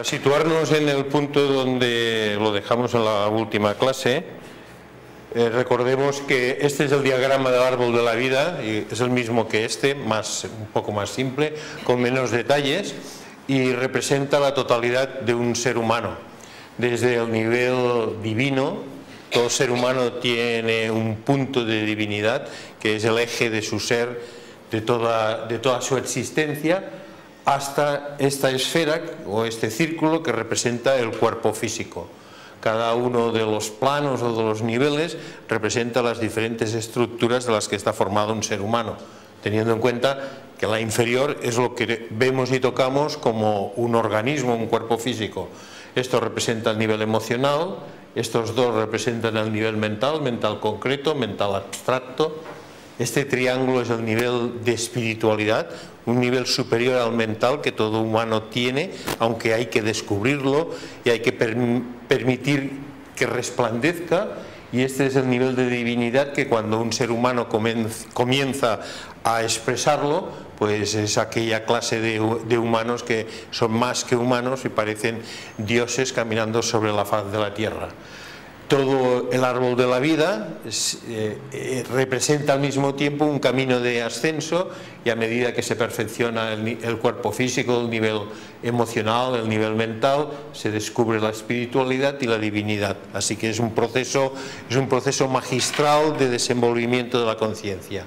situarnos en el punto donde lo dejamos en la última clase, recordemos que este es el diagrama del árbol de la vida, y es el mismo que este, un poco más simple, con menos detalles, y representa la totalidad de un ser humano. Desde el nivel divino, todo ser humano tiene un punto de divinidad, que es el eje de su ser, de toda su existencia, hasta esta esfera o este círculo que representa el cuerpo físico. Cada uno de los planos o de los niveles representa las diferentes estructuras de las que está formado un ser humano, teniendo en cuenta que la inferior es lo que vemos y tocamos como un organismo, un cuerpo físico. Esto representa el nivel emocional, estos dos representan el nivel mental, mental concreto, mental abstracto. Este triángulo es el nivel de espiritualidad, un nivel superior al mental que todo humano tiene, aunque hay que descubrirlo y hay que permitir que resplandezca. Y este es el nivel de divinidad que cuando un ser humano comienza a expresarlo, pues es aquella clase de humanos que son más que humanos y parecen dioses caminando sobre la faz de la tierra. Todo el árbol de la vida representa al mismo tiempo un camino de ascenso, y a medida que se perfecciona el cuerpo físico, el nivel emocional, el nivel mental, se descubre la espiritualidad y la divinidad. Así que es un proceso magistral de desenvolvimiento de la conciencia.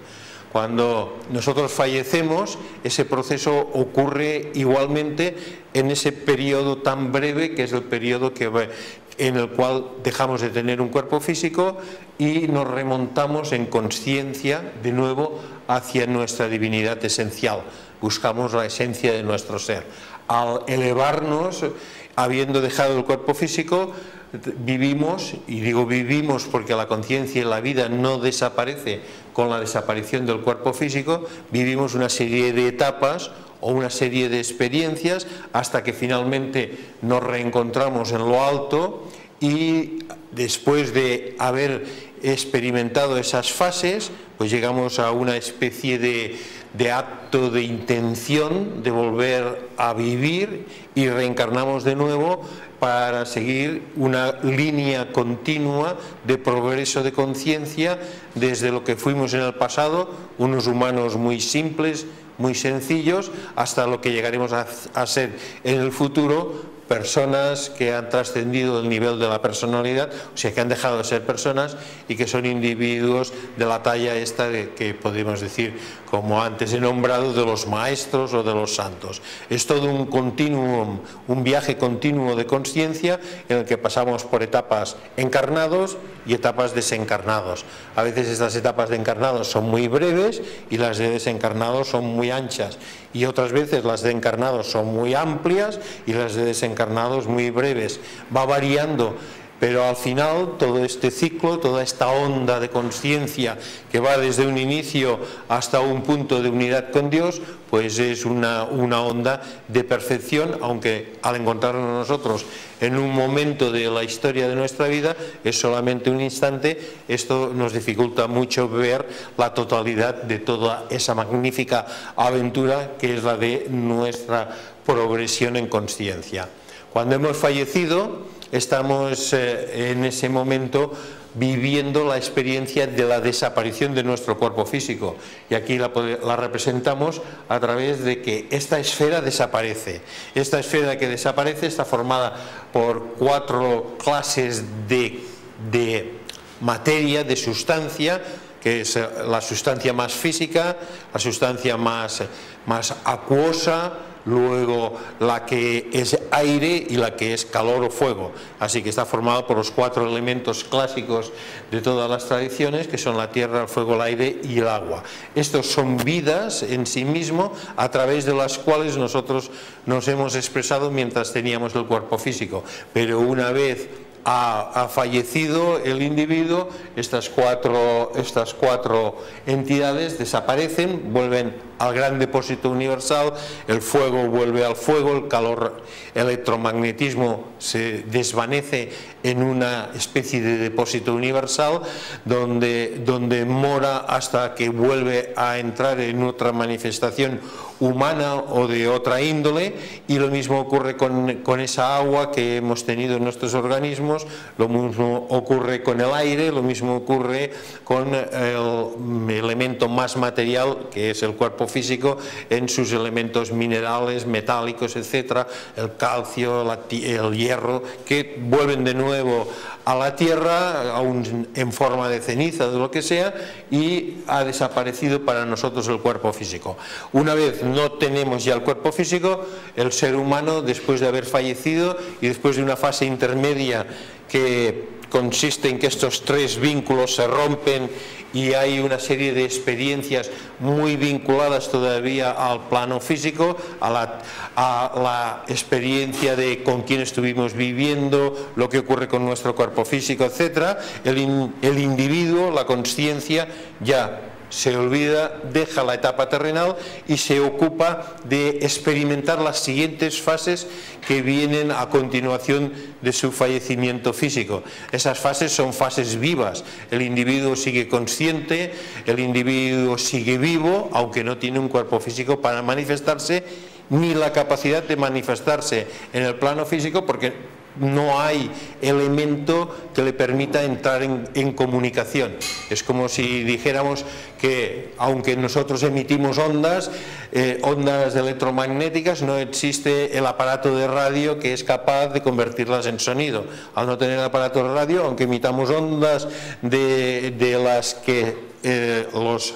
Cuando nosotros fallecemos, ese proceso ocurre igualmente en ese periodo tan breve que es el periodo en el cual dejamos de tener un cuerpo físico y nos remontamos en consciencia de nuevo hacia nuestra divinidad esencial. Buscamos la esencia de nuestro ser. Al elevarnos, habiendo dejado el cuerpo físico, vivimos, y digo vivimos porque la conciencia y la vida no desaparece con la desaparición del cuerpo físico, vivimos una serie de etapas o una serie de experiencias hasta que finalmente nos reencontramos en lo alto, y después de haber experimentado esas fases, pues llegamos a una especie de acto de intención de volver a vivir, y reencarnamos de nuevo para seguir una línea continua de progreso de conciencia desde lo que fuimos en el pasado, unos humanos muy simples, muy sencillos, hasta lo que llegaremos a ser en el futuro, personas que han trascendido el nivel de la personalidad, o sea, que han dejado de ser personas y que son individuos de la talla esta que podemos decir, como antes he nombrado, de los maestros o de los santos. Es todo un continuum, un viaje continuo de conciencia en el que pasamos por etapas encarnados y etapas desencarnados. A veces estas etapas de encarnados son muy breves y las de desencarnados son muy anchas, y otras veces las de encarnados son muy amplias y las de desencarnados muy breves. Va variando, pero al final todo este ciclo, toda esta onda de conciencia que va desde un inicio hasta un punto de unidad con Dios, pues es una onda de perfección, aunque al encontrarnos nosotros en un momento de la historia de nuestra vida, es solamente un instante. Esto nos dificulta mucho ver la totalidad de toda esa magnífica aventura que es la de nuestra progresión en conciencia. Cuando hemos fallecido, estamos en ese momento viviendo la experiencia de la desaparición de nuestro cuerpo físico, y aquí la representamos a través de que esta esfera desaparece. Esta esfera que desaparece está formada por 4 clases de materia, de sustancia, que es la sustancia más física, la sustancia más acuosa, luego la que es aire y la que es calor o fuego. Así que está formado por los 4 elementos clásicos de todas las tradiciones, que son la tierra, el fuego, el aire y el agua. Estos son vidas en sí mismo a través de las cuales nosotros nos hemos expresado mientras teníamos el cuerpo físico, pero una vez ha fallecido el individuo, estas cuatro entidades desaparecen, vuelven al gran depósito universal, el fuego vuelve al fuego, el calor, el electromagnetismo se desvanece en una especie de depósito universal donde mora hasta que vuelve a entrar en otra manifestación humana o de otra índole, y lo mismo ocurre con esa agua que hemos tenido en nuestros organismos, lo mismo ocurre con el aire, lo mismo ocurre con el elemento más material que es el cuerpo físico en sus elementos minerales, metálicos, etcétera, el calcio, el hierro, que vuelven de nuevo a la tierra, aún en forma de ceniza, de lo que sea, y ha desaparecido para nosotros el cuerpo físico. Una vez no tenemos ya el cuerpo físico, el ser humano, después de haber fallecido y después de una fase intermedia que consiste en que estos tres vínculos se rompen y hay una serie de experiencias muy vinculadas todavía al plano físico, a la experiencia de con quién estuvimos viviendo, lo que ocurre con nuestro cuerpo físico, etc. El individuo, la consciencia, ya se olvida, deja la etapa terrenal y se ocupa de experimentar las siguientes fases que vienen a continuación de su fallecimiento físico. Esas fases son fases vivas. El individuo sigue consciente, el individuo sigue vivo, aunque no tiene un cuerpo físico para manifestarse, ni la capacidad de manifestarse en el plano físico, porque no hay elemento que le permita entrar en comunicación. Es como si dijéramos que aunque nosotros emitimos ondas electromagnéticas, no existe el aparato de radio que es capaz de convertirlas en sonido. Al no tener el aparato de radio, aunque emitamos ondas de las que los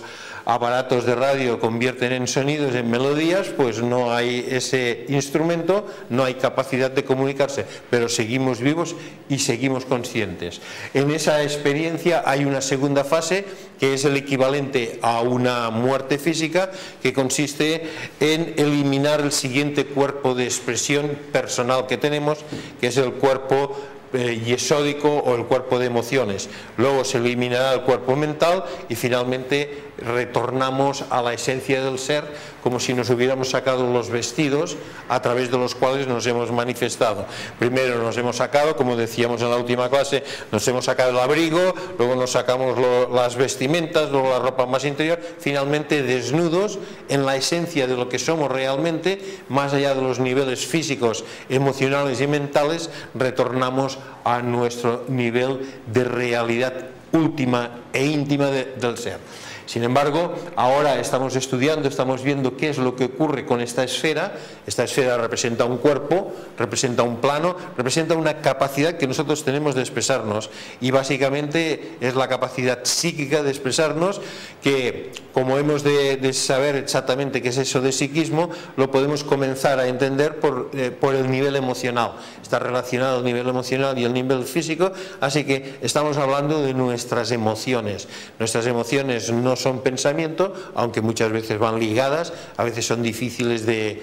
aparatos de radio convierten en sonidos, en melodías, pues no hay ese instrumento, no hay capacidad de comunicarse, pero seguimos vivos y seguimos conscientes. En esa experiencia hay una segunda fase que es el equivalente a una muerte física, que consiste en eliminar el siguiente cuerpo de expresión personal que tenemos, que es el cuerpo yesódico o el cuerpo de emociones. Luego se eliminará el cuerpo mental y finalmente retornamos a la esencia del ser, como si nos hubiéramos sacado los vestidos a través de los cuales nos hemos manifestado. Primero nos hemos sacado, como decíamos en la última clase, nos hemos sacado el abrigo, luego nos sacamos las vestimentas, luego la ropa más interior, finalmente desnudos en la esencia de lo que somos realmente, más allá de los niveles físicos, emocionales y mentales, retornamos a nuestro nivel de realidad última e íntima del ser. Sin embargo, ahora estamos estudiando, estamos viendo qué es lo que ocurre con esta esfera. Esta esfera representa un cuerpo, representa un plano, representa una capacidad que nosotros tenemos de expresarnos, y básicamente es la capacidad psíquica de expresarnos, que como hemos de saber exactamente qué es eso de psiquismo, lo podemos comenzar a entender por el nivel emocional. Está relacionado el nivel emocional y el nivel físico, así que estamos hablando de nuestras emociones. Nuestras emociones no son pensamiento, aunque muchas veces van ligadas, a veces son difíciles de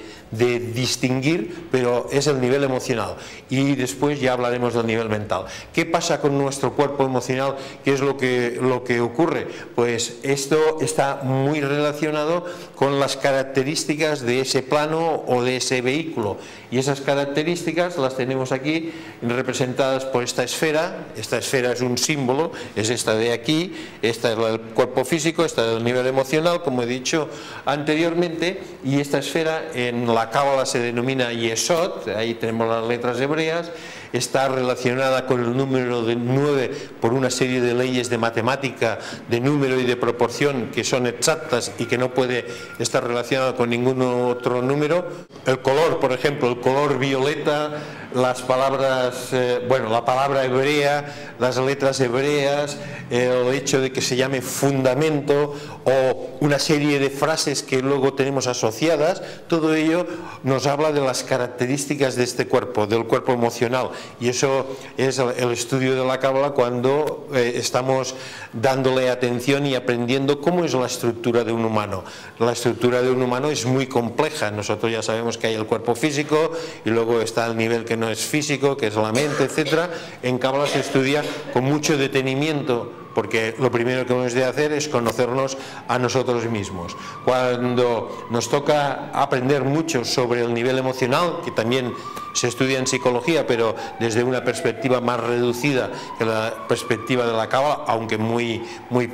distinguir, pero es el nivel emocional, y después ya hablaremos del nivel mental. ¿Qué pasa con nuestro cuerpo emocional? ¿Qué es lo que ocurre? Pues esto está muy relacionado con las características de ese plano o de ese vehículo, y esas características las tenemos aquí representadas por esta esfera. Esta esfera es un símbolo, es esta de aquí, esta es el cuerpo físico, esta es el nivel emocional, como he dicho anteriormente, y esta esfera en la Cábala se denomina Yesod, ahí tenemos las letras hebreas. Está relacionada con el número de 9 por una serie de leyes de matemática, de número y de proporción que son exactas y que no puede estar relacionada con ningún otro número. El color, por ejemplo, el color violeta, las palabras, la palabra hebrea, las letras hebreas, el hecho de que se llame fundamento o una serie de frases que luego tenemos asociadas, todo ello nos habla de las características de este cuerpo, del cuerpo emocional. Y eso es el estudio de la Cábala, cuando estamos dándole atención y aprendiendo cómo es la estructura de un humano. La estructura de un humano es muy compleja. Nosotros ya sabemos que hay el cuerpo físico y luego está el nivel que no es físico, que es la mente, etc. En Cábala se estudia con mucho detenimiento porque lo primero que hemos de hacer es conocernos a nosotros mismos. Cuando nos toca aprender mucho sobre el nivel emocional, que también se estudia en psicología, pero desde una perspectiva más reducida que la perspectiva de la Cábala, aunque muy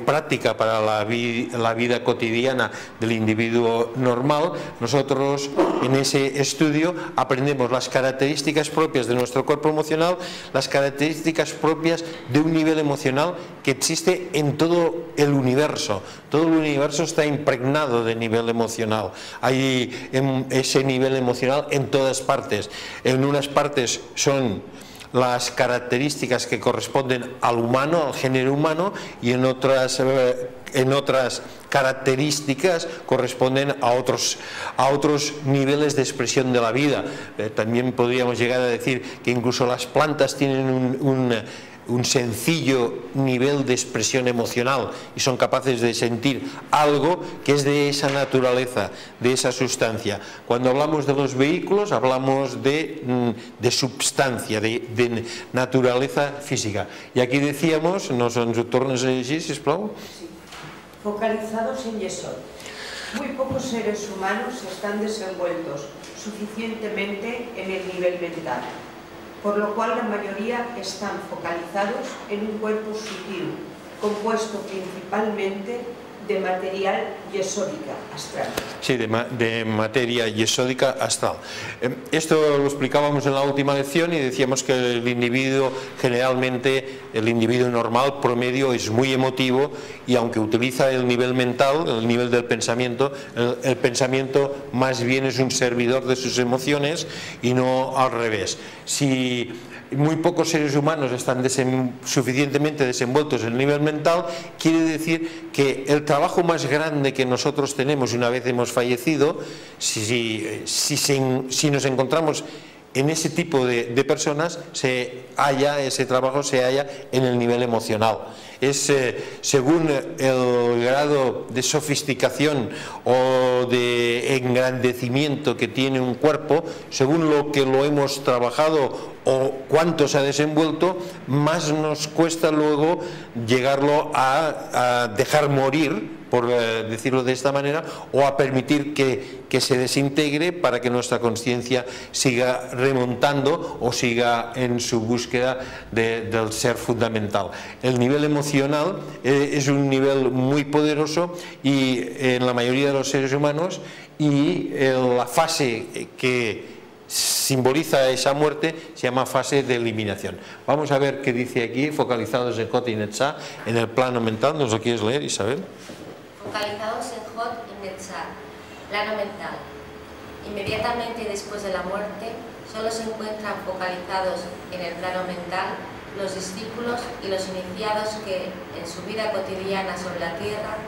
práctica para la vida cotidiana del individuo normal, nosotros en ese estudio aprendemos las características propias de nuestro cuerpo emocional, las características propias de un nivel emocional que existe en todo el universo. Todo el universo está impregnado de nivel emocional. Hay ese nivel emocional en todas partes. En unas partes son las características que corresponden al humano, al género humano, y en otras características corresponden a otros niveles de expresión de la vida. También podríamos llegar a decir que incluso las plantas tienen un sencillo nivel de expresión emocional y son capaces de sentir algo que es de esa naturaleza, de esa sustancia. Cuando hablamos de los vehículos hablamos de substancia, de naturaleza física. Y aquí decíamos, nos tornes a llegir, sisplau? Sí. Focalizados en Yesod. Muy pocos seres humanos están desenvueltos suficientemente en el nivel mental, por lo cual la mayoría están focalizados en un cuerpo sutil, compuesto principalmente de material yesódica astral. Sí, de materia yesódica astral. Esto lo explicábamos en la última lección y decíamos que el individuo, generalmente, el individuo normal, promedio, es muy emotivo y aunque utiliza el nivel mental, el nivel del pensamiento, el pensamiento más bien es un servidor de sus emociones y no al revés. Si muy pocos seres humanos están suficientemente desenvueltos en el nivel mental, quiere decir que el trabajo más grande que nosotros tenemos una vez hemos fallecido, si nos encontramos en ese tipo de personas, ese trabajo se halla en el nivel emocional. Es según el grado de sofisticación o de engrandecimiento que tiene un cuerpo, según lo que lo hemos trabajado o cuánto se ha desenvuelto, más nos cuesta luego llegarlo a dejar morir, por decirlo de esta manera, o a permitir que se desintegre para que nuestra conciencia siga remontando o siga en su búsqueda del ser fundamental. El nivel emocional es un nivel muy poderoso y en la mayoría de los seres humanos, y la fase que simboliza esa muerte se llama fase de eliminación. Vamos a ver qué dice aquí, focalizados en Hot y Netzah, en el plano mental. ¿Nos lo quieres leer, Isabel? Focalizados en Hot y Netzah, plano mental. Inmediatamente después de la muerte, solo se encuentran focalizados en el plano mental los discípulos y los iniciados que en su vida cotidiana sobre la tierra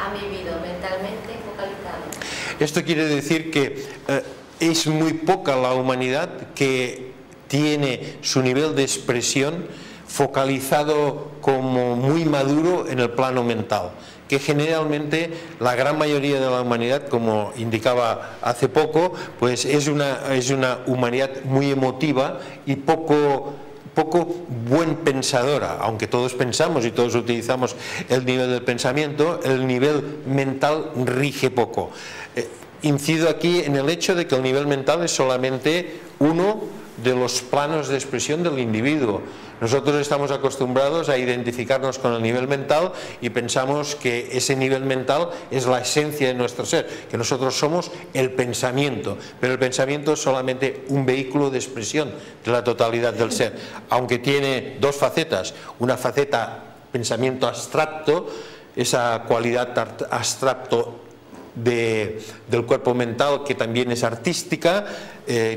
han vivido mentalmente focalizados. Esto quiere decir que es muy poca la humanidad que tiene su nivel de expresión focalizado como muy maduro en el plano mental, que generalmente la gran mayoría de la humanidad, como indicaba hace poco, pues es una humanidad muy emotiva y poco buen pensadora. Aunque todos pensamos y todos utilizamos el nivel del pensamiento, el nivel mental rige poco. Incido aquí en el hecho de que el nivel mental es solamente uno de los planos de expresión del individuo. Nosotros estamos acostumbrados a identificarnos con el nivel mental y pensamos que ese nivel mental es la esencia de nuestro ser, que nosotros somos el pensamiento, pero el pensamiento es solamente un vehículo de expresión de la totalidad del ser, aunque tiene dos facetas: una faceta pensamiento abstracto, esa cualidad abstracto del cuerpo mental que también es artística,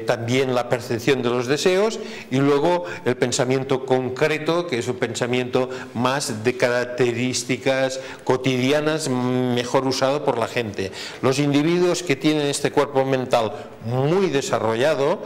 también la percepción de los deseos, y luego el pensamiento concreto, que es un pensamiento más de características cotidianas, mejor usado por la gente. Los individuos que tienen este cuerpo mental muy desarrollado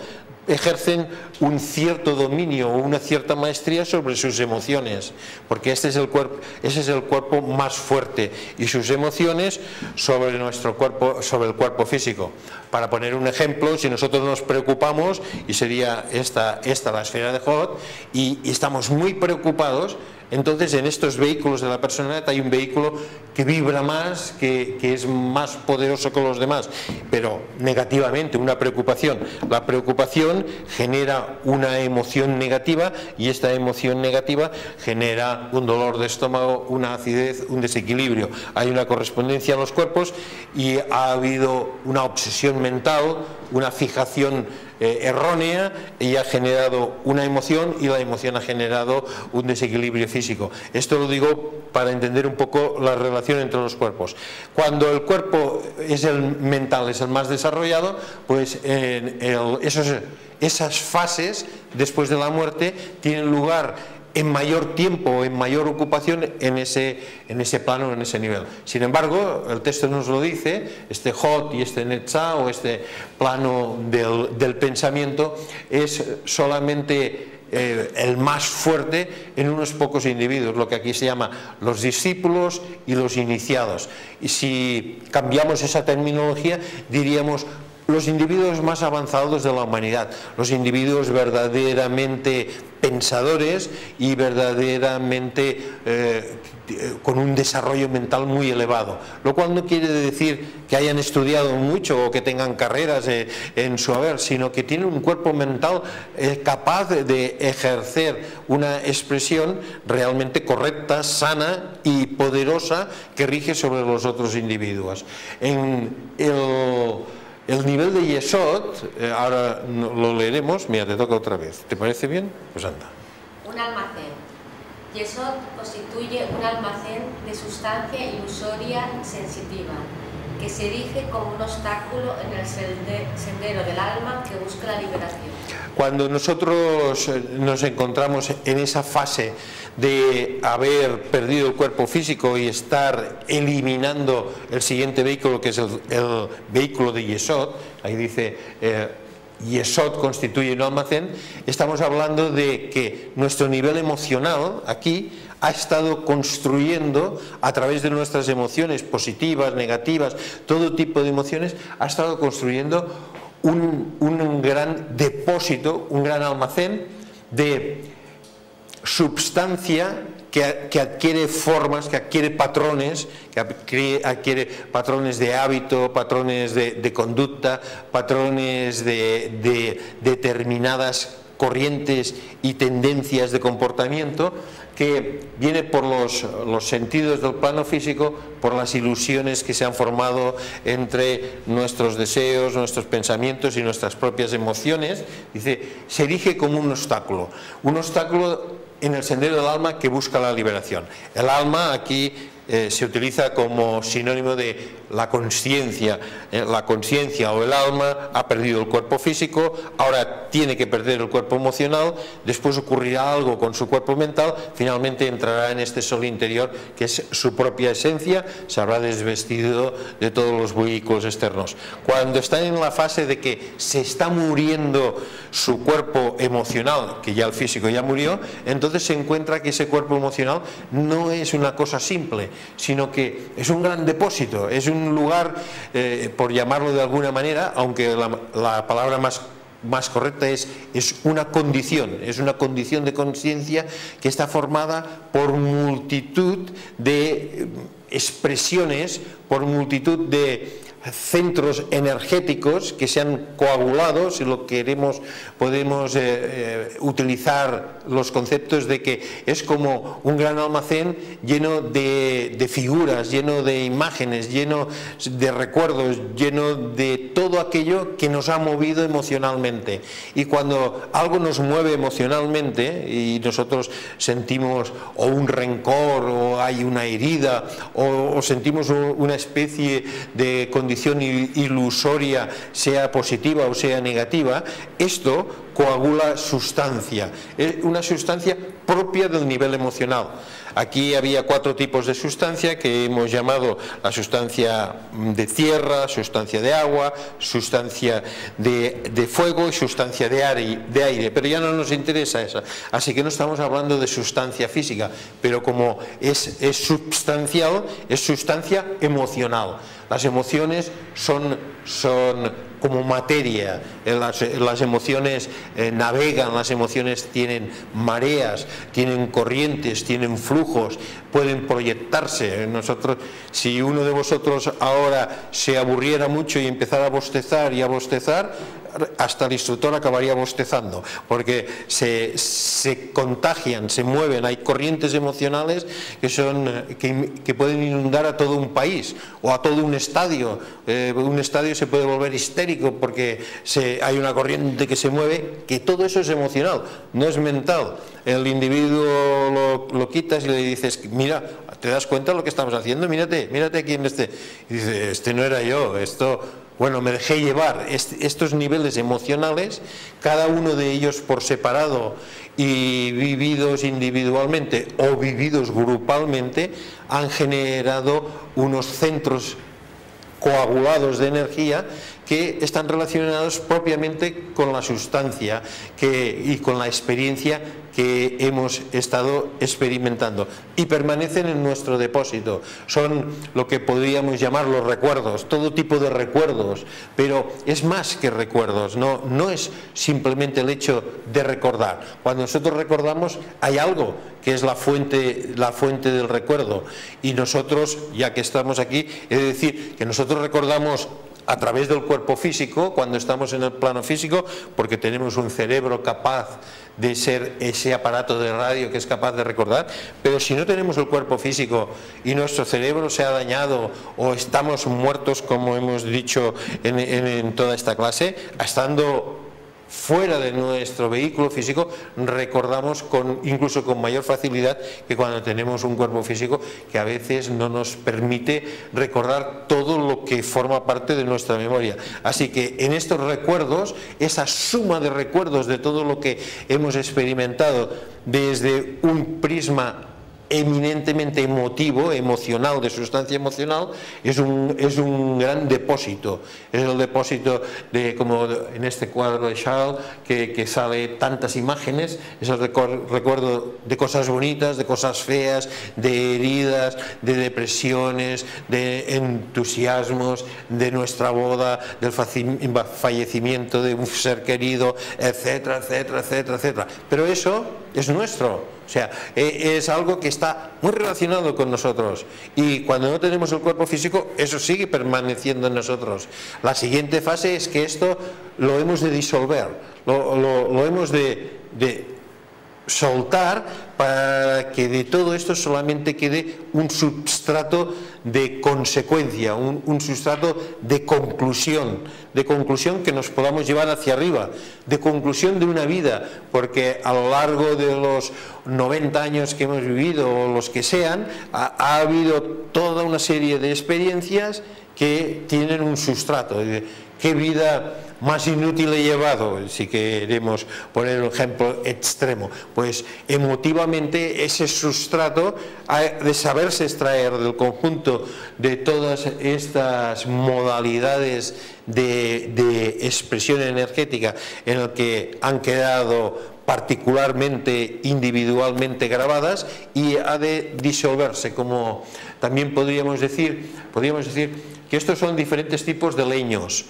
ejercen un cierto dominio o una cierta maestría sobre sus emociones, porque ese es el cuerpo más fuerte, y sus emociones sobre nuestro cuerpo, sobre el cuerpo físico. Para poner un ejemplo, si nosotros nos preocupamos, y sería esta la esfera de Hot, y estamos muy preocupados, Entonces, en estos vehículos de la personalidad hay un vehículo que vibra más, que es más poderoso que los demás, pero negativamente, una preocupación. La preocupación genera una emoción negativa y esta emoción negativa genera un dolor de estómago, una acidez, un desequilibrio. Hay una correspondencia a los cuerpos y ha habido una obsesión mental, una fijación errónea, y ha generado una emoción, y la emoción ha generado un desequilibrio físico. Esto lo digo para entender un poco la relación entre los cuerpos. Cuando el cuerpo es el mental, es el más desarrollado, pues esas fases después de la muerte tienen lugar en mayor tiempo, en mayor ocupación en ese plano, en ese nivel. Sin embargo, el texto nos lo dice, este Hot y este Netzah, o este plano del pensamiento, es solamente el más fuerte en unos pocos individuos, lo que aquí se llama los discípulos y los iniciados. Y si cambiamos esa terminología, diríamos los individuos más avanzados de la humanidad, los individuos verdaderamente pensadores y verdaderamente con un desarrollo mental muy elevado, lo cual no quiere decir que hayan estudiado mucho o que tengan carreras en su haber, sino que tienen un cuerpo mental capaz de ejercer una expresión realmente correcta, sana y poderosa que rige sobre los otros individuos. El nivel de Yesod, ahora lo leeremos, mira, te toca otra vez. ¿Te parece bien? Pues anda. Un almacén. Yesod constituye un almacén de sustancia ilusoria sensitiva, que se erige como un obstáculo en el sendero del alma que busca la liberación. Cuando nosotros nos encontramos en esa fase de haber perdido el cuerpo físico y estar eliminando el siguiente vehículo, que es el vehículo de Yesod, ahí dice Yesod constituye un almacén, estamos hablando de que nuestro nivel emocional aquí ha estado construyendo, a través de nuestras emociones positivas, negativas, todo tipo de emociones, ha estado construyendo un gran depósito, un gran almacén de substancia que adquiere formas, que adquiere patrones, de hábito, patrones de conducta, patrones de determinadas corrientes y tendencias de comportamiento, que viene por los sentidos del plano físico, por las ilusiones que se han formado entre nuestros deseos, nuestros pensamientos y nuestras propias emociones. Dice, se erige como un obstáculo en el sendero del alma que busca la liberación. El alma aquí se utiliza como sinónimo de la conciencia. La conciencia o el alma ha perdido el cuerpo físico, ahora tiene que perder el cuerpo emocional, después ocurrirá algo con su cuerpo mental, finalmente entrará en este sol interior que es su propia esencia, se habrá desvestido de todos los vehículos externos. Cuando está en la fase de que se está muriendo su cuerpo emocional, que ya el físico ya murió, entonces se encuentra que ese cuerpo emocional no es una cosa simple, sino que es un gran depósito, es un lugar, por llamarlo de alguna manera, aunque la palabra más correcta es una condición de conciencia que está formada por multitud de expresiones, por multitud de centros energéticos que se han coagulado, si lo queremos podemos utilizar los conceptos de que es como un gran almacén lleno de figuras, lleno de imágenes, lleno de recuerdos, lleno de todo aquello que nos ha movido emocionalmente. Y cuando algo nos mueve emocionalmente y nosotros sentimos o un rencor o hay una herida o sentimos una especie de condición ilusoria, sea positiva o sea negativa, esto coagula sustancia, es una sustancia propia del nivel emocional. Aquí había 4 tipos de sustancia que hemos llamado la sustancia de tierra, sustancia de agua, sustancia de fuego y sustancia de aire, pero ya no nos interesa esa, así que no estamos hablando de sustancia física, pero como es substancial, es sustancia emocional. Las emociones son como materia. Las emociones navegan, las emociones tienen mareas, tienen corrientes, tienen flujos, pueden proyectarse. Nosotros, si uno de vosotros ahora se aburriera mucho y empezara a bostezar y a bostezar, hasta el instructor acabaría bostezando, porque se contagian, se mueven, hay corrientes emocionales que pueden inundar a todo un país o a todo un estadio. Un estadio se puede volver histérico porque hay una corriente que se mueve, que todo eso es emocional, no es mental. El individuo lo quitas y le dices, mira, ¿te das cuenta de lo que estamos haciendo? Mírate aquí en este. Y dice, este no era yo, esto... Bueno, me dejé llevar. Estos niveles emocionales, cada uno de ellos por separado y vividos individualmente o vividos grupalmente, han generado unos centros coagulados de energía que están relacionados propiamente con la sustancia y con la experiencia que hemos estado experimentando y permanecen en nuestro depósito. Son lo que podríamos llamar los recuerdos, todo tipo de recuerdos, pero es más que recuerdos, no es simplemente el hecho de recordar. Cuando nosotros recordamos hay algo que es la fuente del recuerdo, y nosotros, ya que estamos aquí, he de decir que nosotros recordamos a través del cuerpo físico, cuando estamos en el plano físico, porque tenemos un cerebro capaz de ser ese aparato de radio que es capaz de recordar, pero si no tenemos el cuerpo físico y nuestro cerebro se ha dañado o estamos muertos, como hemos dicho en toda esta clase, estando fuera de nuestro vehículo físico, recordamos incluso con mayor facilidad que cuando tenemos un cuerpo físico que a veces no nos permite recordar todo lo que forma parte de nuestra memoria. Así que en estos recuerdos, esa suma de recuerdos de todo lo que hemos experimentado desde un prisma eminentemente emocional, de sustancia emocional, es un gran depósito. Es el depósito como en este cuadro de Charles, que sale tantas imágenes, es el recuerdo de cosas bonitas, de cosas feas, de heridas, de depresiones, de entusiasmos, de nuestra boda, del fallecimiento de un ser querido, etcétera, etcétera, etcétera, etcétera. Pero eso es nuestro. O sea, es algo que está muy relacionado con nosotros, y cuando no tenemos el cuerpo físico, eso sigue permaneciendo en nosotros. La siguiente fase es que esto lo hemos de disolver, lo hemos de soltar, para que de todo esto solamente quede un substrato de consecuencia, un sustrato de conclusión que nos podamos llevar hacia arriba, de conclusión de una vida, porque a lo largo de los 90 años que hemos vivido, o los que sean, ha habido toda una serie de experiencias que tienen un sustrato. ¿Qué vida más inútil he llevado? Si queremos poner un ejemplo extremo, pues emotivamente ese sustrato ha de saberse extraer del conjunto de todas estas modalidades de expresión energética en el que han quedado particularmente, individualmente grabadas, y ha de disolverse. Como también podríamos decir que estos son diferentes tipos de leños.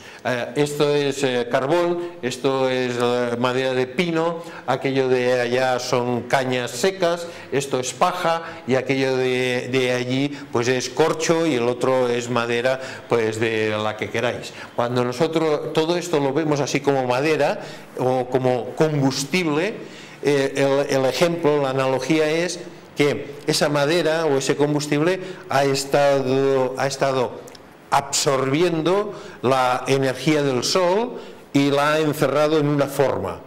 Esto es carbón, esto es madera de pino, aquello de allá son cañas secas, esto es paja, y aquello de allí pues es corcho, y el otro es madera, pues de la que queráis. Cuando nosotros todo esto lo vemos así como madera o como combustible, el ejemplo, la analogía es que esa madera o ese combustible ha estado absorbiendo la energía del sol y la ha encerrado en una forma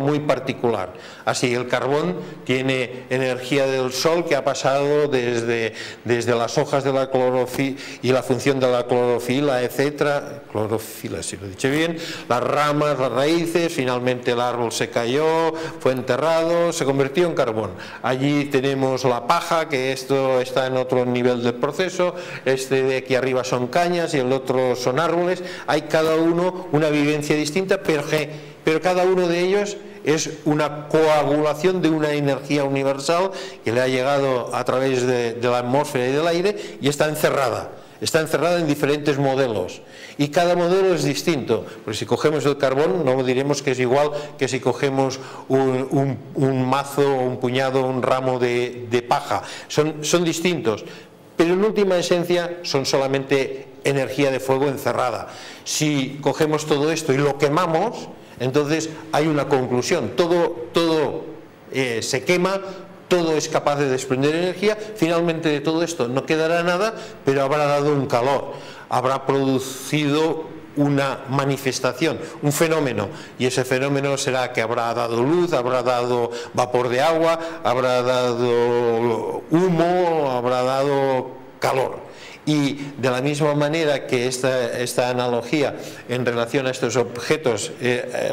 muy particular. Así, el carbón tiene energía del sol que ha pasado desde las hojas de la clorofila y la función de la clorofila, etcétera, clorofila, si lo he dicho bien, las ramas, las raíces, finalmente el árbol se cayó, fue enterrado, se convirtió en carbón. Allí tenemos la paja, que esto está en otro nivel del proceso, este de aquí arriba son cañas y el otro son árboles. Hay cada uno una vivencia distinta, pero cada uno de ellos es una coagulación de una energía universal que le ha llegado a través de la atmósfera y del aire, y está encerrada está encerrada en diferentes modelos y cada modelo es distinto, porque si cogemos el carbón no diremos que es igual que si cogemos un mazo, un puñado, un ramo de paja, son distintos, pero en última esencia son solamente energía de fuego encerrada. Si cogemos todo esto y lo quemamos, entonces hay una conclusión, todo se quema, todo es capaz de desprender energía, finalmente de todo esto no quedará nada, pero habrá dado un calor, habrá producido una manifestación, un fenómeno, y ese fenómeno será que habrá dado luz, habrá dado vapor de agua, habrá dado humo, habrá dado calor. Y de la misma manera que esta analogía en relación a estos objetos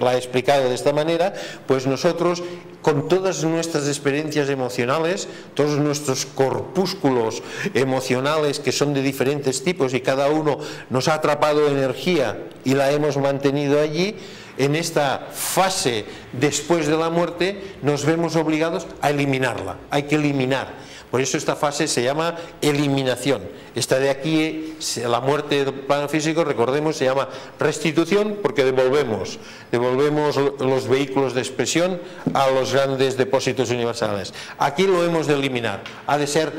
la he explicado de esta manera, pues nosotros con todas nuestras experiencias emocionales, todos nuestros corpúsculos emocionales que son de diferentes tipos y cada uno nos ha atrapado energía y la hemos mantenido allí, en esta fase después de la muerte nos vemos obligados a eliminarla, hay que eliminar. Por eso esta fase se llama eliminación. Esta de aquí, la muerte del plano físico, recordemos, se llama restitución porque devolvemos los vehículos de expresión a los grandes depósitos universales. Aquí lo hemos de eliminar, ha de ser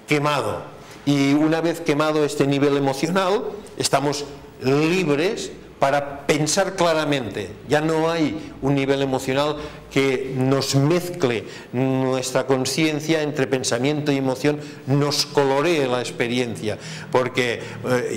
quemado. Y una vez quemado este nivel emocional, estamos libres para pensar claramente. Ya no hay un nivel emocional que nos mezcle nuestra conciencia entre pensamiento y emoción, nos coloree la experiencia, porque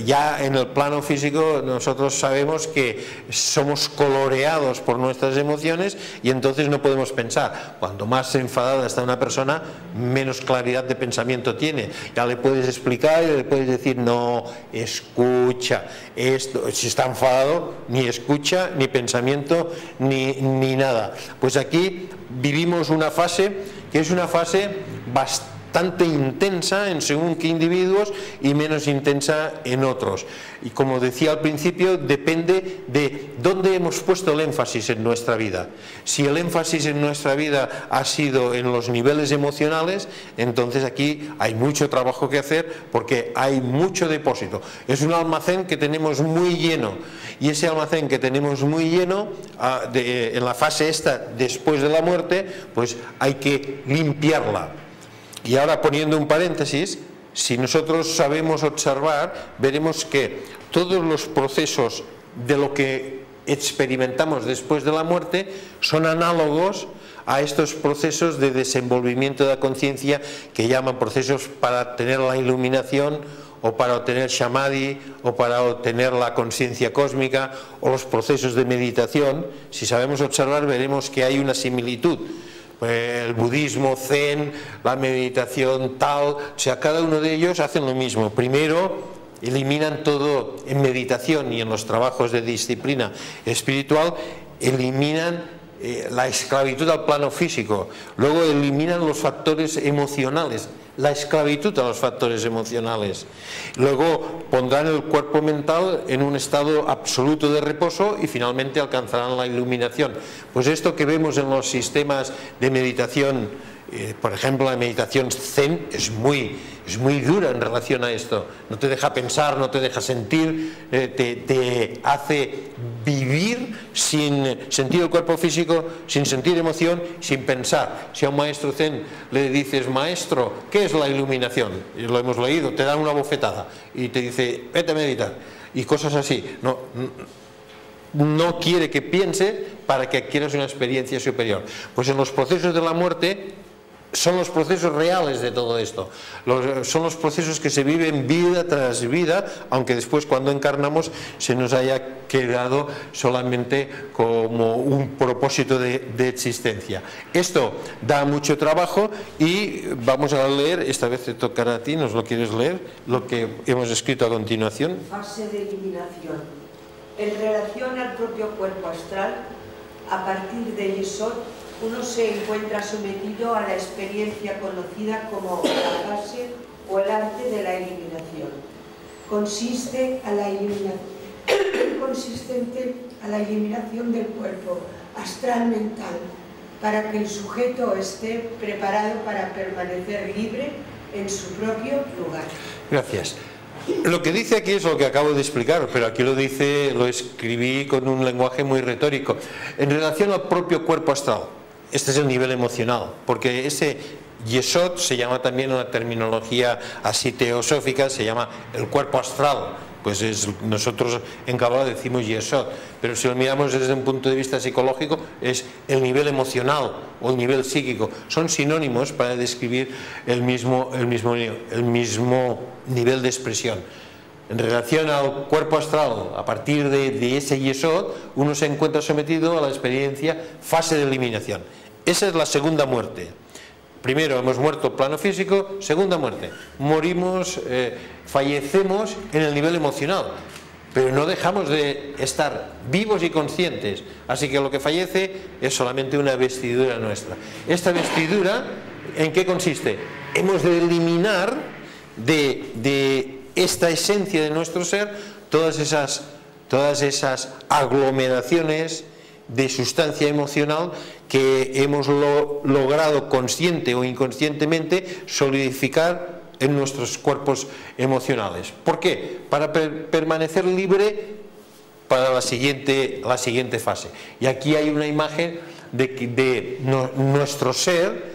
ya en el plano físico nosotros sabemos que somos coloreados por nuestras emociones y entonces no podemos pensar. Cuanto más enfadada está una persona, menos claridad de pensamiento tiene. Ya le puedes explicar y le puedes decir, no, escucha esto. Si está enfadado, ni escucha, ni pensamiento, ni nada. Pues aquí vivimos una fase que es una fase bastante intensa en según qué individuos y menos intensa en otros. Y como decía al principio, depende de dónde hemos puesto el énfasis en nuestra vida. Si el énfasis en nuestra vida ha sido en los niveles emocionales, entonces aquí hay mucho trabajo que hacer porque hay mucho depósito. Es un almacén que tenemos muy lleno y ese almacén que tenemos muy lleno en la fase esta después de la muerte, pues hay que limpiarla. Y ahora poniendo un paréntesis, si nosotros sabemos observar, veremos que todos los procesos de lo que experimentamos después de la muerte son análogos a estos procesos de desenvolvimiento de la conciencia que llaman procesos para obtener la iluminación o para obtener samadhi o para obtener la conciencia cósmica o los procesos de meditación. Si sabemos observar, veremos que hay una similitud. El budismo, zen, la meditación tal, o sea, cada uno de ellos hacen lo mismo. Primero eliminan todo en meditación y en los trabajos de disciplina espiritual, eliminan la esclavitud al plano físico, luego eliminan los factores emocionales, la esclavitud a los factores emocionales, luego pondrán el cuerpo mental en un estado absoluto de reposo y finalmente alcanzarán la iluminación. Pues esto que vemos en los sistemas de meditación, por ejemplo la meditación zen, es muy dura en relación a esto, no te deja pensar, no te deja sentir, te hace vivir sin sentir el cuerpo físico, sin sentir emoción, sin pensar. Si a un maestro zen le dices, maestro, ¿qué es la iluminación? Y lo hemos leído, te dan una bofetada y te dice, vete a meditar y cosas así. No quiere que piense para que adquieras una experiencia superior. Pues en los procesos de la muerte son los procesos reales de todo esto, son los procesos que se viven vida tras vida, aunque después cuando encarnamos se nos haya quedado solamente como un propósito de existencia. Esto da mucho trabajo y vamos a leer, esta vez te tocará a ti, ¿nos lo quieres leer? Lo que hemos escrito a continuación. Fase de eliminación. En relación al propio cuerpo astral, a partir de Yesod, uno se encuentra sometido a la experiencia conocida como la fase o el arte de la eliminación. Consistente a la eliminación del cuerpo astral mental para que el sujeto esté preparado para permanecer libre en su propio lugar. Gracias. Lo que dice aquí es lo que acabo de explicar, pero aquí lo escribí con un lenguaje muy retórico. En relación al propio cuerpo astral, este es el nivel emocional, porque ese Yesod se llama también, una terminología así teosófica, se llama el cuerpo astral. Pues nosotros en Kabbalah decimos Yesod, pero si lo miramos desde un punto de vista psicológico es el nivel emocional o el nivel psíquico. Son sinónimos para describir el mismo nivel de expresión. En relación al cuerpo astral, a partir de ese Yesod, uno se encuentra sometido a la experiencia fase de eliminación. Esa es la segunda muerte. Primero hemos muerto plano físico, segunda muerte. Morimos, fallecemos en el nivel emocional, pero no dejamos de estar vivos y conscientes. Así que lo que fallece es solamente una vestidura nuestra. Esta vestidura, ¿en qué consiste? Hemos de eliminar de esta esencia de nuestro ser todas esas aglomeraciones de sustancia emocional que hemos logrado consciente o inconscientemente solidificar en nuestros cuerpos emocionales. ¿Por qué? Para permanecer libre para la siguiente fase. Y aquí hay una imagen de nuestro ser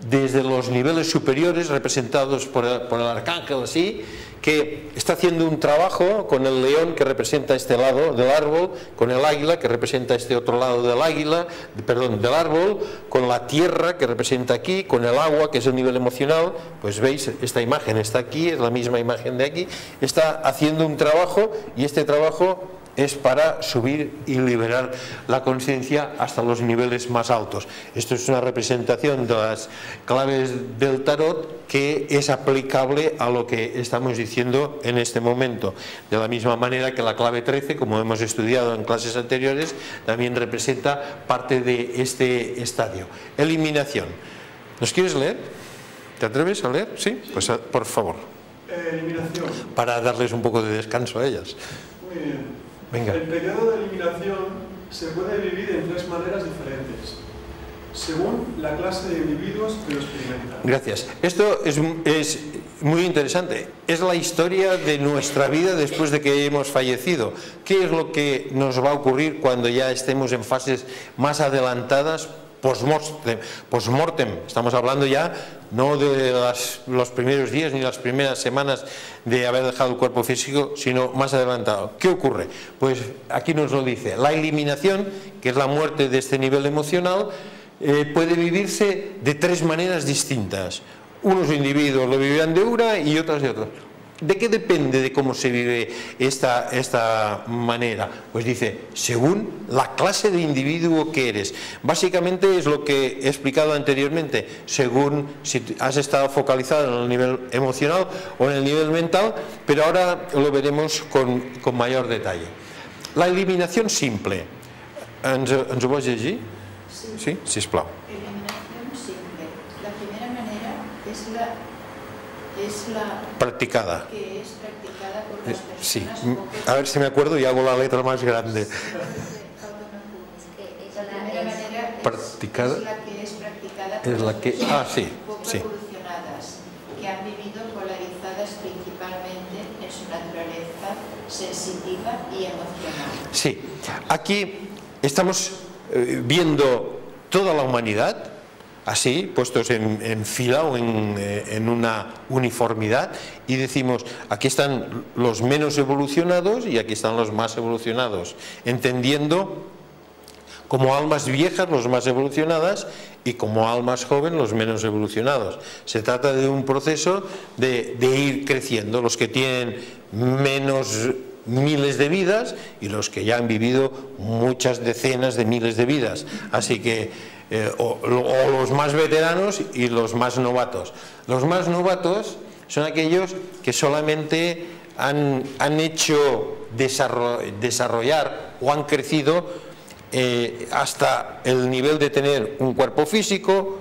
desde los niveles superiores, representados por el arcángel, así, que está haciendo un trabajo con el león, que representa este lado del árbol, con el águila, que representa este otro lado del árbol, con la tierra, que representa aquí, con el agua, que es el nivel emocional. Pues veis, esta imagen está aquí, es la misma imagen de aquí. Está haciendo un trabajo, y este trabajo es para subir y liberar la conciencia hasta los niveles más altos. Esto es una representación de las claves del tarot que es aplicable a lo que estamos diciendo en este momento. De la misma manera que la clave 13, como hemos estudiado en clases anteriores, también representa parte de este estadio. Eliminación. ¿Nos quieres leer? ¿Te atreves a leer? Sí, pues por favor. Eliminación. Para darles un poco de descanso a ellas. Muy bien. Venga. El periodo de eliminación se puede dividir en 3 maneras diferentes, según la clase de individuos que lo experimentan. Gracias. Esto es muy interesante. Es la historia de nuestra vida después de que hemos fallecido. ¿Qué es lo que nos va a ocurrir cuando ya estemos en fases más adelantadas? Post-mortem. Estamos hablando ya no de los primeros días ni las primeras semanas de haber dejado el cuerpo físico, sino más adelantado. ¿Qué ocurre? Pues aquí nos lo dice. La eliminación, que es la muerte de este nivel emocional, puede vivirse de 3 maneras distintas. Unos individuos lo vivirán de una y otros de otra. ¿De qué depende de cómo se vive esta manera? Pues dice, según la clase de individuo que eres. Básicamente es lo que he explicado anteriormente, según si has estado focalizado en el nivel emocional o en el nivel mental, pero ahora lo veremos con mayor detalle. La eliminación simple. Ens ho vols llegir? Sí, sisplau. Eliminación simple. La primera manera es la practicada. Que es practicada por las personas. Sí, a ver si me acuerdo y hago la letra más grande. La primera manera practicada es la que es practicada por es la que poco evolucionadas, que han vivido polarizadas principalmente en su naturaleza sensitiva y emocional. Sí, aquí estamos viendo toda la humanidad así, puestos en fila o en una uniformidad, y decimos, aquí están los menos evolucionados y aquí están los más evolucionados, entendiendo como almas viejas los más evolucionadas y como almas jóvenes los menos evolucionados. Se trata de un proceso de ir creciendo, los que tienen menos miles de vidas y los que ya han vivido muchas decenas de miles de vidas. Así que o los más veteranos y los más novatos. Los más novatos son aquellos que solamente han hecho desarrollar o han crecido hasta el nivel de tener un cuerpo físico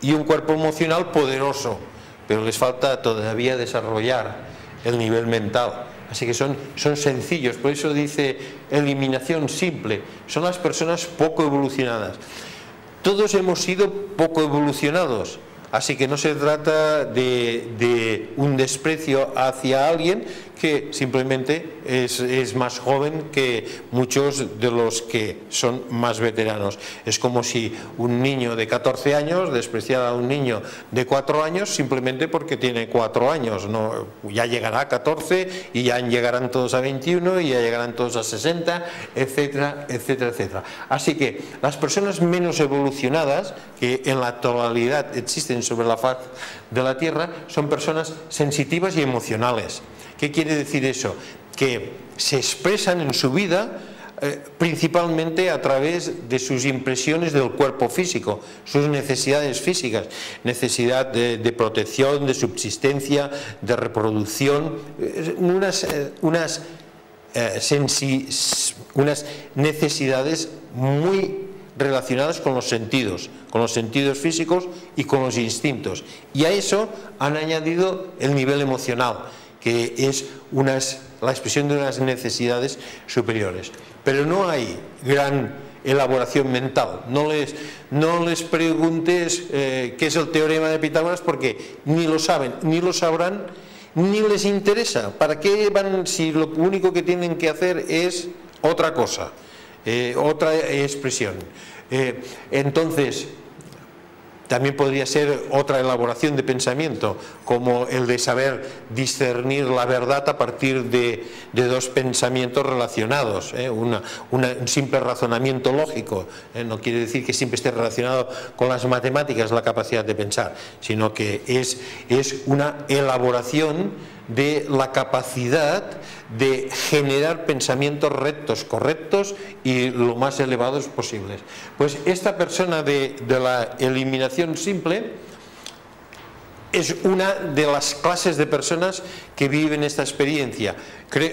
y un cuerpo emocional poderoso, pero les falta todavía desarrollar el nivel mental. Así que son sencillos, por eso dice eliminación simple. Son las personas poco evolucionadas. Todos hemos sido poco evolucionados, así que no se trata de un desprecio hacia alguien que simplemente es más joven que muchos de los que son más veteranos. Es como si un niño de 14 años despreciara a un niño de 4 años simplemente porque tiene 4 años. No, ya llegará a 14 y ya llegarán todos a 21 y ya llegarán todos a 60, etcétera, etcétera, etcétera. Así que las personas menos evolucionadas, que en la actualidad existen sobre la faz de la Tierra, son personas sensitivas y emocionales. ¿Qué quiere decir eso? Que se expresan en su vida principalmente a través de sus impresiones del cuerpo físico, sus necesidades físicas, necesidad de protección, de subsistencia, de reproducción, unas necesidades muy relacionadas con los sentidos físicos y con los instintos. Y a eso han añadido el nivel emocional, que es la expresión de unas necesidades superiores. Pero no hay gran elaboración mental. No les preguntes qué es el teorema de Pitágoras, porque ni lo saben, ni lo sabrán, ni les interesa. ¿Para qué van si lo único que tienen que hacer es otra cosa, otra expresión? Entonces, también podría ser otra elaboración de pensamiento, como el de saber discernir la verdad a partir de dos pensamientos relacionados, un simple razonamiento lógico. No quiere decir que siempre esté relacionado con las matemáticas la capacidad de pensar, sino que es una elaboración de la capacidad de generar pensamientos rectos, correctos y lo más elevados posibles. Pues esta persona de la eliminación simple es una de las clases de personas que viven esta experiencia.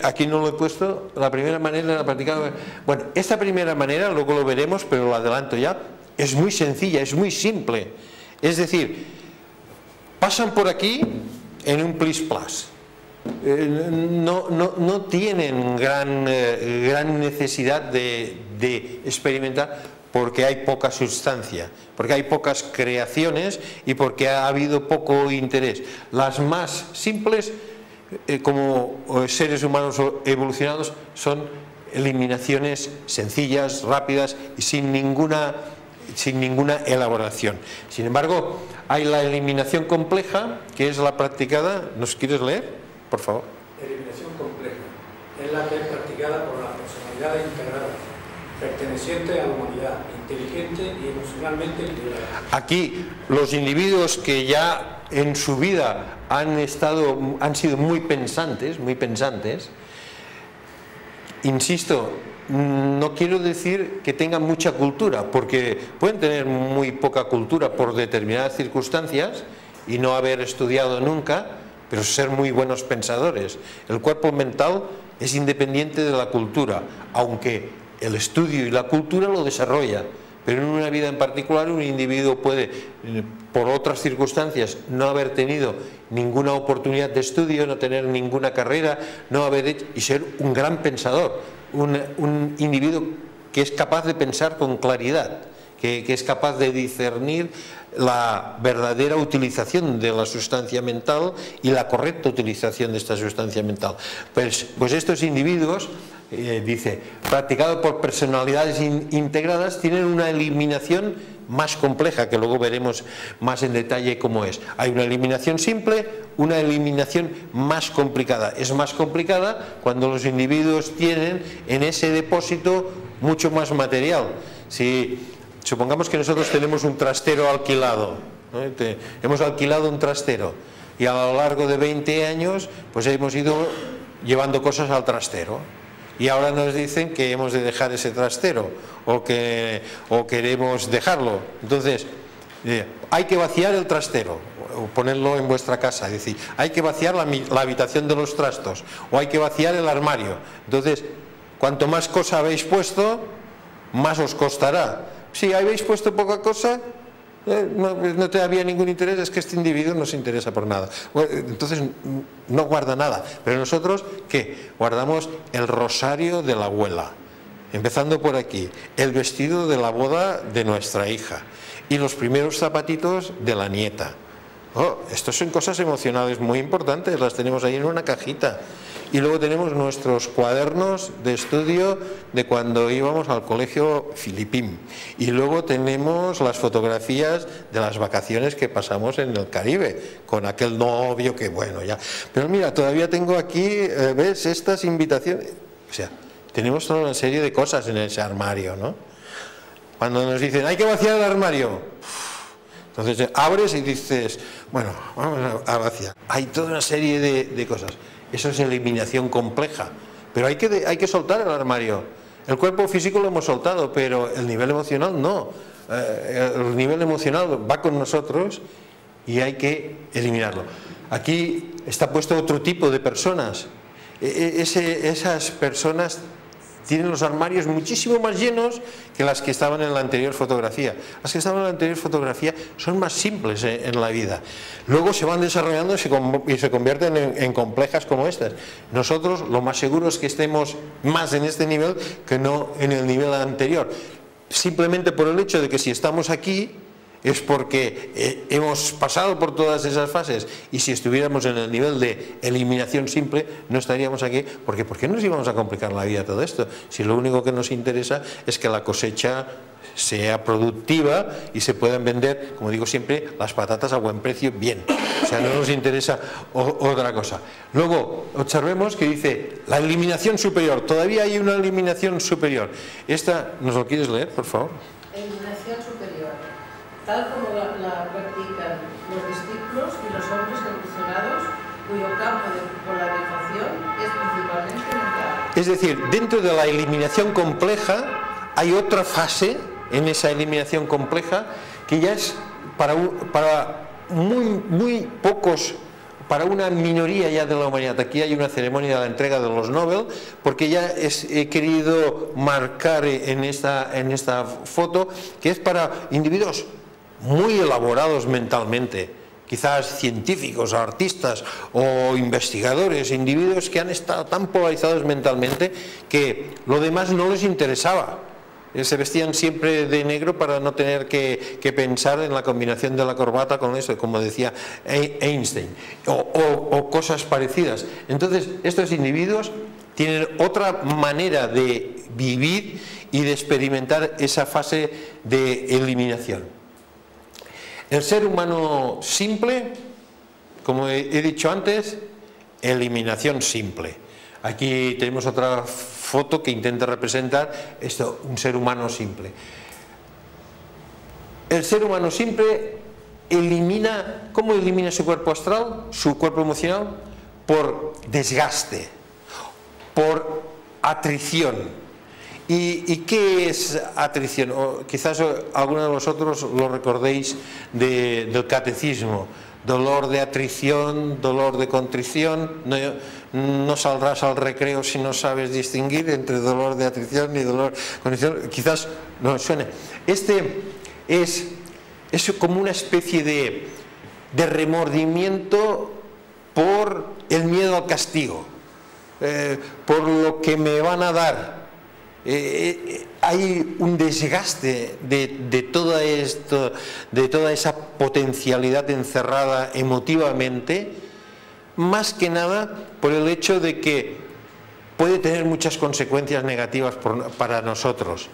Aquí no lo he puesto, la primera manera la practicada. Bueno, esta primera manera, luego lo veremos, pero lo adelanto ya, es muy sencilla, es muy simple. Es decir, pasan por aquí en un plis-plas. No tienen gran necesidad de experimentar, porque hay poca sustancia, porque hay pocas creaciones y porque ha habido poco interés. Las más simples, como seres humanos evolucionados, son eliminaciones sencillas, rápidas y sin ninguna elaboración. Sin embargo, hay la eliminación compleja, que es la practicada. ¿Nos quieres leer, por favor? Eliminación compleja es la que es practicada por la personalidad integrada, perteneciente a la humanidad, inteligente y emocionalmente equilibrada. Aquí los individuos que ya en su vida han sido muy pensantes, insisto, no quiero decir que tengan mucha cultura, porque pueden tener muy poca cultura por determinadas circunstancias y no haber estudiado nunca, pero ser muy buenos pensadores. El cuerpo mental es independiente de la cultura, aunque el estudio y la cultura lo desarrolla, pero en una vida en particular un individuo puede, por otras circunstancias, no haber tenido ninguna oportunidad de estudio, no tener ninguna carrera, no haber hecho, y ser un gran pensador, un individuo que es capaz de pensar con claridad, que es capaz de discernir la verdadera utilización de la sustancia mental y la correcta utilización de esta sustancia mental. Pues estos individuos, dice, practicado por personalidades integradas, tienen una eliminación más compleja, que luego veremos más en detalle cómo es. Hay una eliminación simple, una eliminación más complicada. Es más complicada cuando los individuos tienen en ese depósito mucho más material. Si supongamos que nosotros tenemos un trastero alquilado, ¿no? Hemos alquilado un trastero y a lo largo de 20 años pues hemos ido llevando cosas al trastero y ahora nos dicen que hemos de dejar ese trastero o queremos dejarlo. Entonces hay que vaciar el trastero o ponerlo en vuestra casa, es decir, hay que vaciar la habitación de los trastos o hay que vaciar el armario. Entonces, cuanto más cosa habéis puesto, más os costará. Si habéis puesto poca cosa, no te había ningún interés, es que este individuo no se interesa por nada. Entonces no guarda nada. Pero nosotros, ¿qué? Guardamos el rosario de la abuela, empezando por aquí, el vestido de la boda de nuestra hija y los primeros zapatitos de la nieta. Estas son cosas emocionales muy importantes, las tenemos ahí en una cajita. y luego tenemos nuestros cuadernos de estudio de cuando íbamos al colegio filipín, y luego tenemos las fotografías de las vacaciones que pasamos en el Caribe con aquel novio que bueno ya. Pero mira, todavía tengo aquí, ves, estas invitaciones, o sea, tenemos toda una serie de cosas en ese armario, ¿no? Cuando nos dicen hay que vaciar el armario, entonces abres y dices, bueno, vamos a vaciar. Hay toda una serie de cosas. Eso es eliminación compleja. Pero hay que soltar el armario. El cuerpo físico lo hemos soltado, pero el nivel emocional no. El nivel emocional va con nosotros y hay que eliminarlo. Aquí está puesto otro tipo de personas. Esas personas tienen los armarios muchísimo más llenos que las que estaban en la anterior fotografía. Las que estaban en la anterior fotografía son más simples en la vida. Luego se van desarrollando y se convierten en complejas como estas. Nosotros lo más seguro es que estemos más en este nivel que no en el nivel anterior. Simplemente por el hecho de que si estamos aquí es porque hemos pasado por todas esas fases, y si estuviéramos en el nivel de eliminación simple no estaríamos aquí, porque ¿por qué nos íbamos a complicar la vida todo esto? Si lo único que nos interesa es que la cosecha sea productiva y se puedan vender, como digo siempre, las patatas a buen precio bien. O sea, no nos interesa otra cosa. Luego, observemos que dice la eliminación superior. Todavía hay una eliminación superior. Esta, ¿nos lo quieres leer, por favor? Eliminación superior. Tal como la practican los discípulos y los hombres evolucionados, cuyo campo de polarización es principalmente mental. Es decir, dentro de la eliminación compleja hay otra fase en esa eliminación compleja que ya es para muy pocos, para una minoría ya de la humanidad. Aquí hay una ceremonia de la entrega de los Nobel, porque ya he querido marcar en esta foto que es para individuos muy elaborados mentalmente, quizás científicos, artistas o investigadores, individuos que han estado tan polarizados mentalmente que lo demás no les interesaba. Se vestían siempre de negro para no tener que pensar en la combinación de la corbata con eso, como decía Einstein, o cosas parecidas. Entonces, estos individuos tienen otra manera de vivir y de experimentar esa fase de eliminación. El ser humano simple, como he dicho antes, eliminación simple. Aquí tenemos otra foto que intenta representar esto, un ser humano simple. El ser humano simple elimina, ¿cómo elimina su cuerpo astral, su cuerpo emocional? Por desgaste, por atrición. ¿Y qué es atrición? O quizás algunos de vosotros lo recordéis del catecismo. Dolor de atrición, dolor de contrición. No saldrás al recreo si no sabes distinguir entre dolor de atrición y dolor de contrición. Quizás no suene. Este es como una especie de remordimiento por el miedo al castigo, por lo que me van a dar. Hay un desgaste de todo esto, de toda esa potencialidad encerrada emotivamente, más que nada por el hecho de que puede tener muchas consecuencias negativas para nosotros.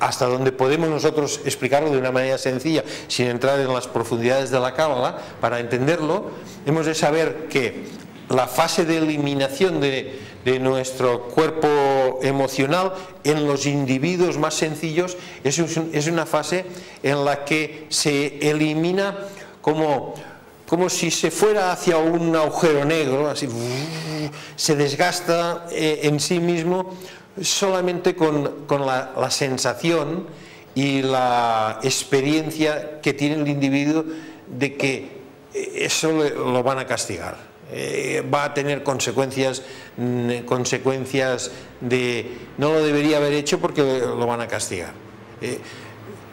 Hasta donde podemos nosotros explicarlo de una manera sencilla, sin entrar en las profundidades de la cábala, para entenderlo, hemos de saber que la fase de eliminación de nuestro cuerpo emocional en los individuos más sencillos es una fase en la que se elimina como si se fuera hacia un agujero negro, así se desgasta en sí mismo solamente con la sensación y la experiencia que tiene el individuo de que eso lo van a castigar. Va a tener consecuencias de no lo debería haber hecho porque lo van a castigar.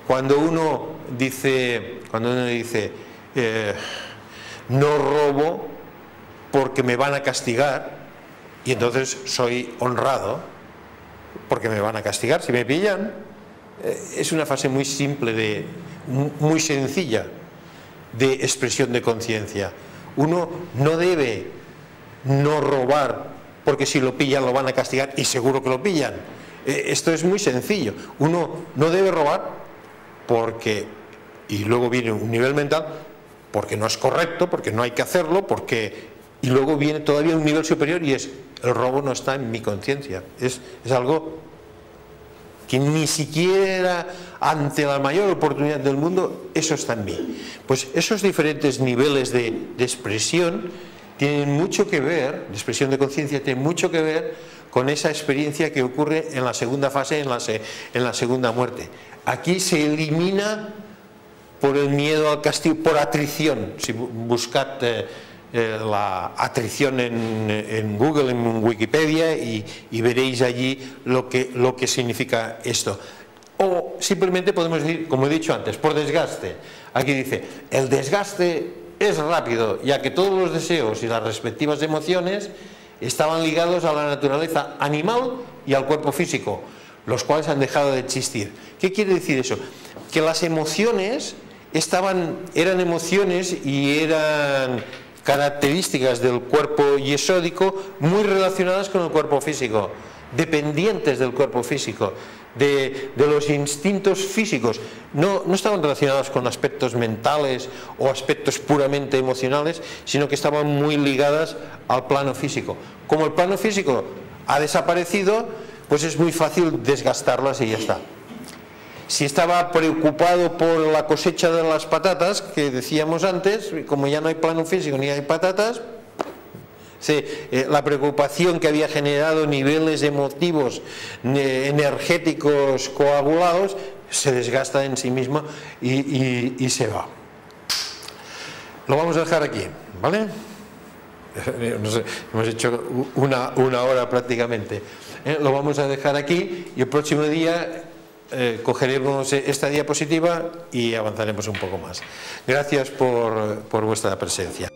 Cuando uno dice no robo porque me van a castigar, y entonces soy honrado porque me van a castigar si me pillan, es una fase muy simple, muy sencilla de expresión de conciencia. Uno no debe no robar, porque si lo pillan lo van a castigar y seguro que lo pillan. Esto es muy sencillo. Uno no debe robar porque, y luego viene un nivel mental, porque no es correcto, porque no hay que hacerlo, y luego viene todavía un nivel superior y es, el robo no está en mi conciencia. Es algo que ni siquiera ante la mayor oportunidad del mundo, eso está en mí. Pues esos diferentes niveles de expresión tienen mucho que ver, de expresión de conciencia, tienen mucho que ver con esa experiencia que ocurre en la segunda fase, en la segunda muerte. Aquí se elimina por el miedo al castigo, por atrición. Si buscad la atrición en Google, en Wikipedia, y veréis allí lo que significa esto. O simplemente podemos decir, como he dicho antes, por desgaste. Aquí dice, el desgaste es rápido, ya que todos los deseos y las respectivas emociones estaban ligados a la naturaleza animal y al cuerpo físico, los cuales han dejado de existir. ¿Qué quiere decir eso? Que las emociones eran emociones y eran características del cuerpo yesódico muy relacionadas con el cuerpo físico, dependientes del cuerpo físico, de los instintos físicos. No estaban relacionados con aspectos mentales o aspectos puramente emocionales, sino que estaban muy ligadas al plano físico. Como el plano físico ha desaparecido, pues es muy fácil desgastarlas y ya está. Si estaba preocupado por la cosecha de las patatas, que decíamos antes, como ya no hay plano físico ni hay patatas, la preocupación que había generado niveles emotivos, energéticos coagulados, se desgasta en sí mismo y se va. Lo vamos a dejar aquí, ¿vale? No sé, hemos hecho una hora prácticamente. Lo vamos a dejar aquí y el próximo día cogeremos esta diapositiva y avanzaremos un poco más. Gracias por vuestra presencia.